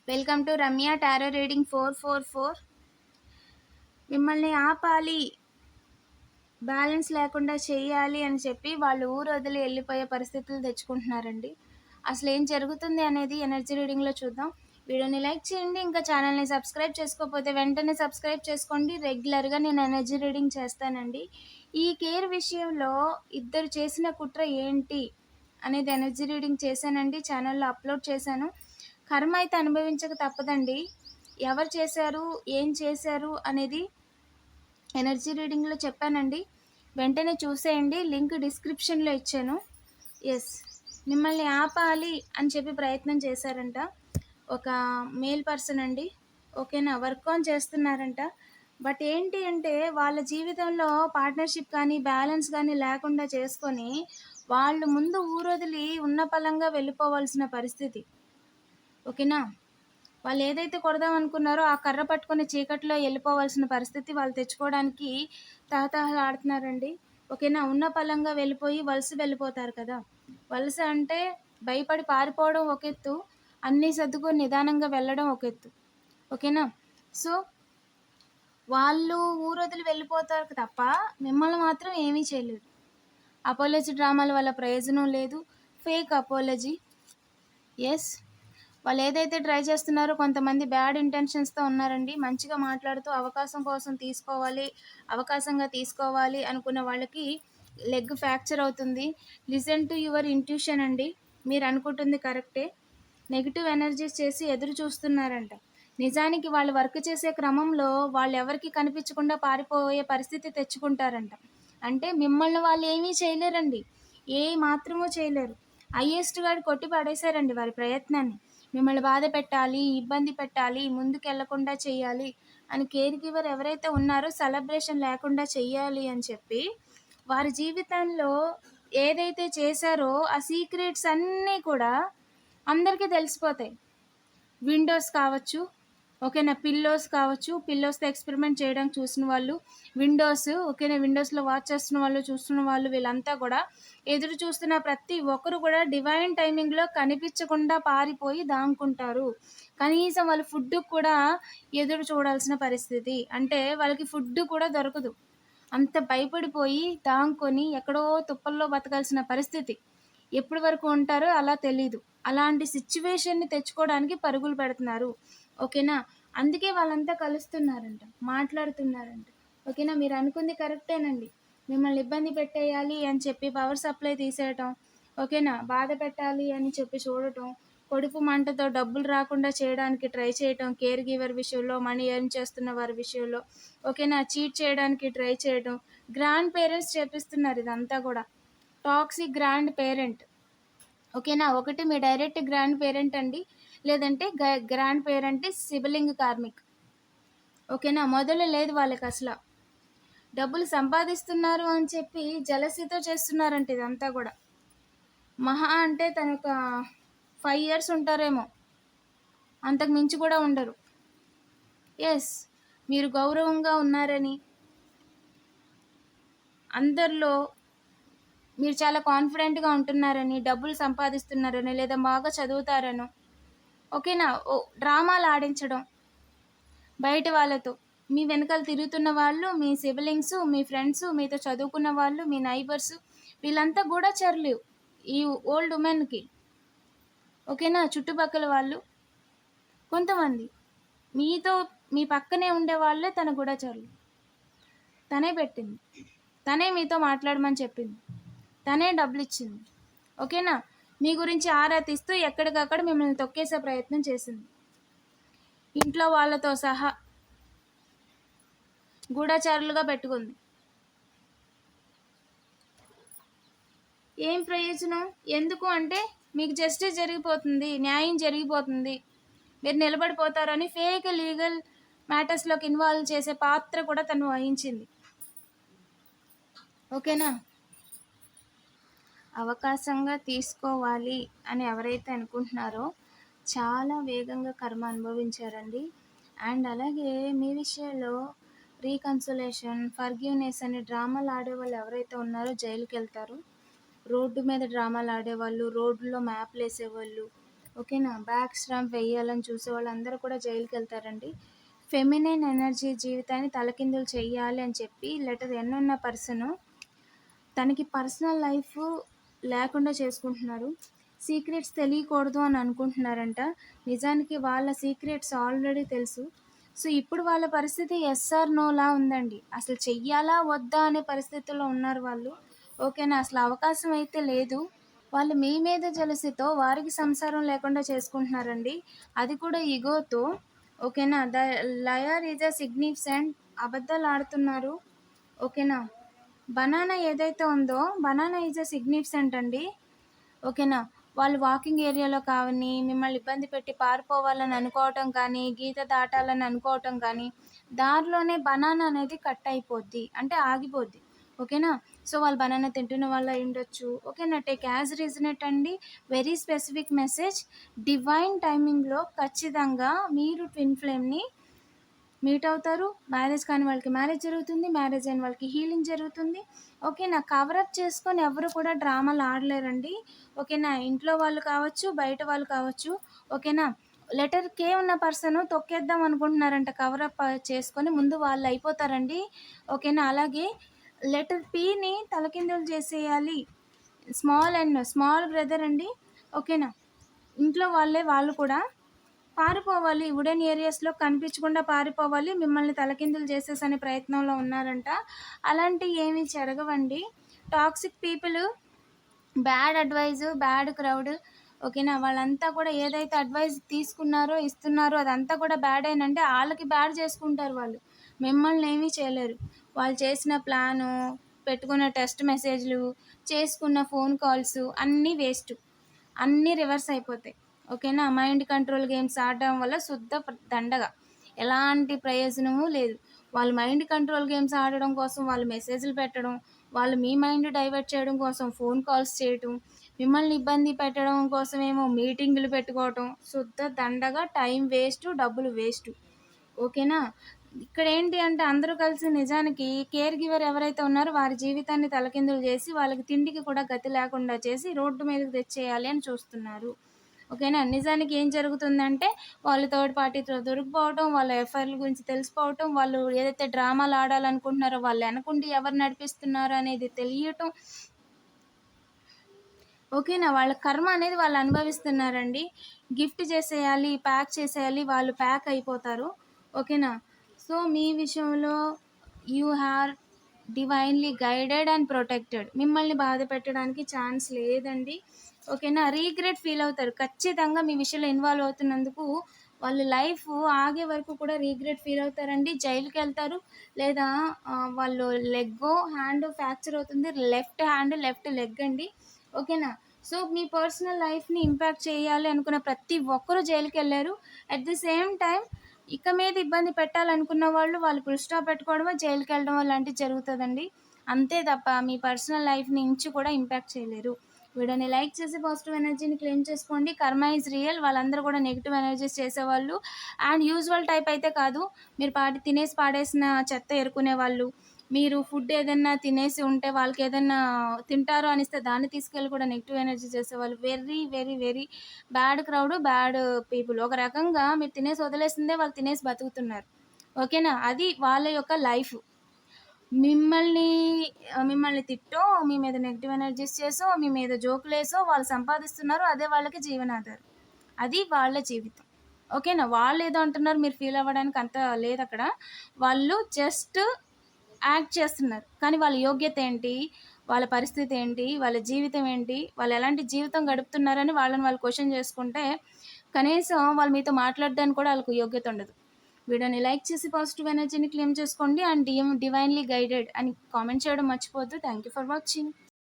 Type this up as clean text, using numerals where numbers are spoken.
Welcome to Ramya tarot reading 444. మిమ్మల్ని ఆపాలి, balance లేకుండా చేయాలి అని చెప్పి వాళ్ళు ఊరు వదిలి వెళ్ళిపోయే పరిస్థితులు తెచ్చుకుంటున్నారండి. అసలు ఏం జరుగుతుంది అనేది ఎనర్జీ రీడింగ్లో చూద్దాం. వీడియోని లైక్ చేయండి. ఇంకా ఛానల్ని సబ్స్క్రైబ్ చేసుకోకపోతే వెంటనే సబ్స్క్రైబ్ చేసుకోండి. రెగ్యులర్గా నేను ఎనర్జీ రీడింగ్ చేస్తానండి. ఈ కేర్ విషయంలో ఇద్దరు చేసిన కుట్ర ఏంటి అనేది ఎనర్జీ రీడింగ్ చేశానండి, ఛానల్లో అప్లోడ్ చేశాను. కర్మ అయితే అనుభవించక తప్పదండి. ఎవరు చేశారు, ఏం చేశారు అనేది ఎనర్జీ రీడింగ్లో చెప్పానండి. వెంటనే చూసేయండి, లింక్ డిస్క్రిప్షన్లో ఇచ్చాను. ఎస్, మిమ్మల్ని ఆపాలి అని చెప్పి ప్రయత్నం చేశారంట ఒక మేల్ పర్సన్ అండి. ఓకేనా, వర్క్ ఆన్ చేస్తున్నారంట. బట్ ఏంటి అంటే వాళ్ళ జీవితంలో పార్ట్నర్షిప్ కానీ బ్యాలెన్స్ కానీ లేకుండా చేసుకొని వాళ్ళు ముందు ఊరొదిలి ఉన్న పలంగా వెళ్ళిపోవాల్సిన పరిస్థితి. ఓకేనా, వాళ్ళు ఏదైతే కొడదాం అనుకున్నారో ఆ కర్ర పట్టుకొని చీకట్లో వెళ్ళిపోవాల్సిన పరిస్థితి వాళ్ళు తెచ్చుకోవడానికి తహతహలాడుతున్నారండి. ఓకేనా, ఉన్న పలంగా వెళ్ళిపోయి వలస వెళ్ళిపోతారు కదా. వలస అంటే భయపడి పారిపోవడం ఒక ఎత్తు, అన్నీ సర్దుకొని నిదానంగా వెళ్ళడం ఒక ఎత్తు. ఓకేనా, సో వాళ్ళు ఊరొదిలి వెళ్ళిపోతారు తప్ప మిమ్మల్ని మాత్రం ఏమీ చేయలేరు. అపోలజీ డ్రామాల వల్ల ప్రయోజనం లేదు. ఫేక్ అపోలజీ. ఎస్, వాళ్ళు ఏదైతే ట్రై చేస్తున్నారో కొంతమంది బ్యాడ్ ఇంటెన్షన్స్తో ఉన్నారండి. మంచిగా మాట్లాడుతూ అవకాశంగా తీసుకోవాలి అనుకున్న వాళ్ళకి లెగ్ ఫ్రాక్చర్ అవుతుంది. లిసన్ టు యువర్ ఇంట్యూషన్ అండి. మీరు అనుకుంటుంది కరెక్టే. నెగిటివ్ ఎనర్జీస్ చేసి ఎదురు చూస్తున్నారంట. నిజానికి వాళ్ళు వర్క్ చేసే క్రమంలో వాళ్ళు ఎవరికి కనిపించకుండా పారిపోయే పరిస్థితి తెచ్చుకుంటారంట. అంటే మిమ్మల్ని వాళ్ళు ఏమీ చేయలేరండి, ఏ మాత్రమూ చేయలేరు. హైయెస్ట్ గాడు కొట్టి పడేశారండి వారి ప్రయత్నాన్ని. మిమ్మల్ని బాధ పెట్టాలి, ఇబ్బంది పెట్టాలి, ముందుకు వెళ్లకుండా చేయాలి అని కేర్ గివర్ ఎవరైతే ఉన్నారో సెలబ్రేషన్ లేకుండా చెయ్యాలి అని చెప్పి వారి జీవితంలో ఏదైతే చేశారో ఆ సీక్రెట్స్ అన్నీ కూడా అందరికీ తెలిసిపోతాయి. విండోస్ కావచ్చు, ఓకేనా, పిల్లోస్ కావచ్చు, పిల్లోస్తో ఎక్స్పెరిమెంట్ చేయడానికి చూసిన వాళ్ళు, విండోస్, ఓకేనా, విండోస్లో వాచ్ చేస్తున్న వాళ్ళు, చూస్తున్న వాళ్ళు, వీళ్ళంతా కూడా ఎదురు చూస్తున్న ప్రతి ఒక్కరు కూడా డివైన్ టైమింగ్లో కనిపించకుండా పారిపోయి దాంకుంటారు. కనీసం వాళ్ళు ఫుడ్ కూడా ఎదురు చూడాల్సిన పరిస్థితి, అంటే వాళ్ళకి ఫుడ్ కూడా దొరకదు. అంత భయపడిపోయి దాంకొని ఎక్కడో తుప్పల్లో బతకాల్సిన పరిస్థితి. ఎప్పటి వరకు ఉంటారో అలా తెలీదు. అలాంటి సిచ్యువేషన్ని తెచ్చుకోవడానికి పరుగులు పెడుతున్నారు. ఓకేనా, అందుకే వాళ్ళంతా కలుస్తున్నారంట, మాట్లాడుతున్నారంట. ఓకేనా, మీరు అనుకుంది కరెక్టేనండి. మిమ్మల్ని ఇబ్బంది పెట్టేయాలి అని చెప్పి పవర్ సప్లై తీసేయటం, ఓకేనా, బాధ పెట్టాలి అని చెప్పి చూడటం, కడుపు మంటతో డబ్బులు రాకుండా చేయడానికి ట్రై చేయటం, కేర్ గివర్ విషయంలో, మనీ ఎర్న్ చేస్తున్న వారి విషయంలో, ఓకేనా, చీట్ చేయడానికి ట్రై చేయటం, గ్రాండ్ పేరెంట్స్ చేపిస్తున్నారు ఇదంతా కూడా. Toxic grand parent. ఓకేనా, ఒకటి మీ డైరెక్ట్ గ్రాండ్ పేరెంట్ అండి, లేదంటే గ్రాండ్ పేరెంట్ సిబిలింగ్ కార్మిక్. ఓకేనా, మొదలు లేదు వాళ్ళకి అసలు. డబ్బులు సంపాదిస్తున్నారు అని చెప్పి జలసీతో చేస్తున్నారంట ఇదంతా కూడా. మహా అంటే తను ఒక 5 years ఉంటారేమో, అంతకు మించి కూడా ఉండరు. ఎస్, మీరు గౌరవంగా ఉన్నారని, అందరిలో మీరు చాలా కాన్ఫిడెంట్గా ఉంటున్నారని, డబ్బులు సంపాదిస్తున్నారని, లేదా బాగా చదువుతారనో, ఓకేనా, డ్రామాలు ఆడించడం బయట వాళ్ళతో. మీ వెనకాల తిరుగుతున్న వాళ్ళు, మీ సిబ్లింగ్స్, మీ ఫ్రెండ్స్, మీతో చదువుకున్న వాళ్ళు, మీ నైబర్స్, వీళ్ళంతా గూఢచరులు ఈ ఓల్డ్ ఉమెన్కి. ఓకేనా, చుట్టుపక్కల వాళ్ళు కొంతమంది, మీతో మీ పక్కనే ఉండే వాళ్ళే తన గూఢచరులు. తనే పెట్టింది, తనే మీతో మాట్లాడమని చెప్పింది, తనే డబ్బులు ఇచ్చింది. ఓకేనా, మీ గురించి ఆరా తీస్తూ ఎక్కడికక్కడ మిమ్మల్ని తొక్కేసే ప్రయత్నం చేసింది, ఇంట్లో వాళ్ళతో సహా గూఢచారులుగా పెట్టుకుంది. ఏం ప్రయోజనం? ఎందుకు అంటే మీకు జస్టిస్ జరిగిపోతుంది, న్యాయం జరిగిపోతుంది, మీరు నిలబడిపోతారని ఫేక్ లీగల్ మ్యాటర్స్లోకి ఇన్వాల్వ్ చేసే పాత్ర కూడా తను వహించింది. ఓకేనా, అవకాశంగా తీసుకోవాలి అని ఎవరైతే అనుకుంటున్నారో చాలా వేగంగా కర్మ అనుభవించారండి. అండ్ అలాగే మీ విషయంలో రీకన్సలేషన్, ఫర్గివ్నెస్ అనే డ్రామాలు ఆడేవాళ్ళు ఎవరైతే ఉన్నారో జైలుకి వెళ్తారు. రోడ్డు మీద డ్రామాలు ఆడేవాళ్ళు, రోడ్డులో మ్యాప్లు వేసేవాళ్ళు, ఓకేనా. బ్యాక్ స్టాంప్ వేయాలని చూసే వాళ్ళందరూ కూడా జైలుకి వెళ్తారండి. ఫెమినైన్ ఎనర్జీ జీవితాన్ని తలకిందులు చెయ్యాలి అని చెప్పి లెటర్ ఎన్ ఉన్న పర్సను తనకి పర్సనల్ లైఫ్ లేకుండా చేసుకుంటున్నారు. సీక్రెట్స్ తెలియకూడదు అని అనుకుంటున్నారంట. నిజానికి వాళ్ళ సీక్రెట్స్ ఆల్రెడీ తెలుసు. సో ఇప్పుడు వాళ్ళ పరిస్థితి ఎస్ ఆర్ నోలా ఉందండి. అసలు చెయ్యాలా వద్దా అనే పరిస్థితుల్లో ఉన్నారు వాళ్ళు. ఓకేనా. అసలు అవకాశం అయితే లేదు. వాళ్ళు మీ మీద జెలసీతో వారికి సంసారం లేకుండా చేసుకుంటున్నారండి. అది కూడా ఇగోతో. ఓకేనా. The liar is a significant. అబద్ధాలు ఆడుతున్నారు. ఓకేనా. బనానా ఏదైతే ఉందో బనానా ఈజ్ అ సిగ్నిఫికెంట్ అండి. ఓకేనా. వాళ్ళు వాకింగ్ ఏరియాలో కానీ మిమ్మల్ని ఇబ్బంది పెట్టి పారిపోవాలని అనుకోవటం కానీ గీత దాటాలని అనుకోవటం కానీ దారిలోనే బనానా అనేది కట్ అయిపోద్ది, అంటే ఆగిపోద్ది. ఓకేనా. సో వాళ్ళు బనానా తింటున్న వాళ్ళు అయి ఉండొచ్చు. ఓకేనా. టేక్ యాజ్ రీజనెట్ అండి. Very specific message. డివైన్ టైమింగ్లో ఖచ్చితంగా మీరు ట్విన్ ఫ్లేమ్ని మీట్ అవుతారు. మ్యారేజ్ కాని వాళ్ళకి మ్యారేజ్ జరుగుతుంది, మ్యారేజ్ అయిన వాళ్ళకి హీలింగ్ జరుగుతుంది. ఓకేనా. కవరప్ చేసుకొని ఎవరు కూడా డ్రామాలు ఆడలేరండి. ఓకేనా. ఇంట్లో వాళ్ళు కావచ్చు, బయట వాళ్ళు కావచ్చు. ఓకేనా. లెటర్ కే ఉన్న పర్సన్ తొక్కేద్దాం అనుకుంటున్నారంట కవరప్ చేసుకొని, ముందు వాళ్ళు అయిపోతారండి. ఓకేనా. అలాగే లెటర్ పీని తలకిందులు చేసేయాలి. స్మాల్ బ్రదర్ అండి. ఓకేనా. ఇంట్లో వాళ్ళు కూడా పారిపోవాలి. వుడెన్ ఏరియాస్‌లో కనిపించకుండా పారిపోవాలి. మిమ్మల్ని తలకిందులు చేసేసనే ప్రయత్నంలో ఉన్నారంట. అలాంటివి ఏమీ జరగవండి. Toxic people, bad advice, bad crowd. ఓకేనా. వాళ్ళంతా కూడా ఏదైతే అడ్వైస్ తీసుకున్నారో, ఇస్తున్నారో అదంతా కూడా బ్యాడేనంటే ఆళ్ళకి బ్యాడ్ చేసుకుంటారు వాళ్ళు. మిమ్మల్ని ఏమీ చేయలేరు. వాళ్ళు చేసిన ప్లాను, పెట్టుకున్న టెక్స్ట్ మెసేజ్‌లు, చేసుకున్న ఫోన్ కాల్స్ అన్నీ వేస్ట్. అన్నీ రివర్స్ అయిపోతాయి. ఓకేనా. మైండ్ కంట్రోల్ గేమ్స్ ఆడడం వల్ల శుద్ధ దండగ. ఎలాంటి ప్రయోజనము లేదు. వాళ్ళు మైండ్ కంట్రోల్ గేమ్స్ ఆడడం కోసం వాళ్ళు మెసేజ్‌లు పెట్టడం, వాళ్ళు మీ మైండ్ డైవర్ట్ చేయడం కోసం ఫోన్ కాల్స్ చేయటం, మిమ్మల్ని ఇబ్బంది పెట్టడం కోసమేమో మీటింగులు పెట్టుకోవటం, శుద్ధ దండగ. టైం వేస్టు, డబ్బులు వేస్టు. ఓకేనా. ఇక్కడ ఏంటి అంటే అందరూ కలిసి నిజానికి కేర్ గివర్ ఎవరైతే ఉన్నారో వారి జీవితాన్ని తలకిందులు చేసి వాళ్ళకి తిండికి కూడా గతి లేకుండా చేసి రోడ్డు మీదకి తెచ్చేయాలి అని చూస్తున్నారు. ఓకేనా. నిజానికి ఏం జరుగుతుందంటే వాళ్ళు థర్డ్ పార్టీతో దొరికిపోవటం, వాళ్ళ ఎఫ్ఐఆర్ల గురించి తెలిసిపోవటం, వాళ్ళు ఏదైతే డ్రామాలు ఆడాలనుకుంటున్నారో వాళ్ళు వెనకుండి ఎవరు నడిపిస్తున్నారో అనేది తెలియటం. ఓకేనా. వాళ్ళ కర్మ అనేది వాళ్ళు అనుభవిస్తున్నారండి. గిఫ్ట్ చేసేయాలి, ప్యాక్ చేసేయాలి, వాళ్ళు ప్యాక్ అయిపోతారు. ఓకేనా. సో మీ విషయంలో you are divinely guided and protected. మిమ్మల్ని బాధ పెట్టడానికి ఛాన్స్ లేదండి. ఓకేనా. రీగ్రెట్ ఫీల్ అవుతారు ఖచ్చితంగా మీ విషయంలో ఇన్వాల్వ్ అవుతున్నందుకు. వాళ్ళు లైఫ్ ఆగే వరకు కూడా రీగ్రెట్ ఫీల్ అవుతారండి. జైలుకి వెళ్తారు, లేదా వాళ్ళు హ్యాండ్ ఫ్రాక్చర్ అవుతుంది. లెఫ్ట్ హ్యాండ్, లెఫ్ట్ లెగ్ అండి. ఓకేనా. సో మీ పర్సనల్ లైఫ్ని ఇంపాక్ట్ చేయాలి అనుకున్న ప్రతి ఒక్కరూ జైలుకి వెళ్ళారు. అట్ ది సేమ్ టైం ఇక మీద ఇబ్బంది పెట్టాలనుకున్న వాళ్ళు ఫుల్ స్టాప్ పెట్టుకోవడమో, జైలుకి వెళ్ళడమో లాంటివి జరుగుతుందండి. అంతే తప్ప మీ పర్సనల్ లైఫ్ని ఇంచు కూడా ఇంపాక్ట్ చేయలేరు. వీడియోని లైక్ చేసి పాజిటివ్ ఎనర్జీని క్లెయిమ్ చేసుకోండి. కర్మ ఈజ్ రియల్. వాళ్ళందరూ కూడా నెగిటివ్ ఎనర్జీస్ చేసేవాళ్ళు. అండ్ యూజువల్ టైప్ అయితే కాదు. మీరు తినేసి పాడేసిన చెత్త ఏరుకునే వాళ్ళు. మీరు ఫుడ్ ఏదన్నా తినేసి ఉంటే వాళ్ళకి ఏదన్నా తింటారు అనిస్తే దాన్ని తీసుకెళ్ళి కూడా నెగిటివ్ ఎనర్జీ చేసేవాళ్ళు. Very very very bad crowd, bad people. ఒక రకంగా మీరు తినేసి వదిలేసిందే వాళ్ళు తినేసి బతుకుతున్నారు. ఓకేనా. అది వాళ్ళ యొక్క లైఫ్. మిమ్మల్ని మిమ్మల్ని తిట్టో, మీ మీద నెగిటివ్ ఎనర్జీస్ చేసో, మీ మీద జోకులేసో వాళ్ళు సంపాదిస్తున్నారు. అదే వాళ్ళకి జీవనాధారం. అది వాళ్ళ జీవితం. ఓకేనా. వాళ్ళు ఏదో అంటున్నారు, మీరు ఫీల్ అవ్వడానికి అంత లేదక్కడ. వాళ్ళు జస్ట్ యాక్ట్ చేస్తున్నారు. కానీ వాళ్ళ యోగ్యత ఏంటి, వాళ్ళ పరిస్థితి ఏంటి, వాళ్ళ జీవితం ఏంటి, వాళ్ళు ఎలాంటి జీవితం గడుపుతున్నారని వాళ్ళని వాళ్ళు క్వశ్చన్ చేసుకుంటే కనీసం వాళ్ళు మీతో మాట్లాడడానికి కూడా వాళ్ళకు యోగ్యత ఉండదు. వీడియోని లైక్ చేసి పాజిటివ్ ఎనర్జీని క్లెయిమ్ చేసుకోండి. అండ్ డివైన్లీ గైడెడ్ అని కామెంట్ చేయడం మర్చిపోవద్దు. Thank you for watching.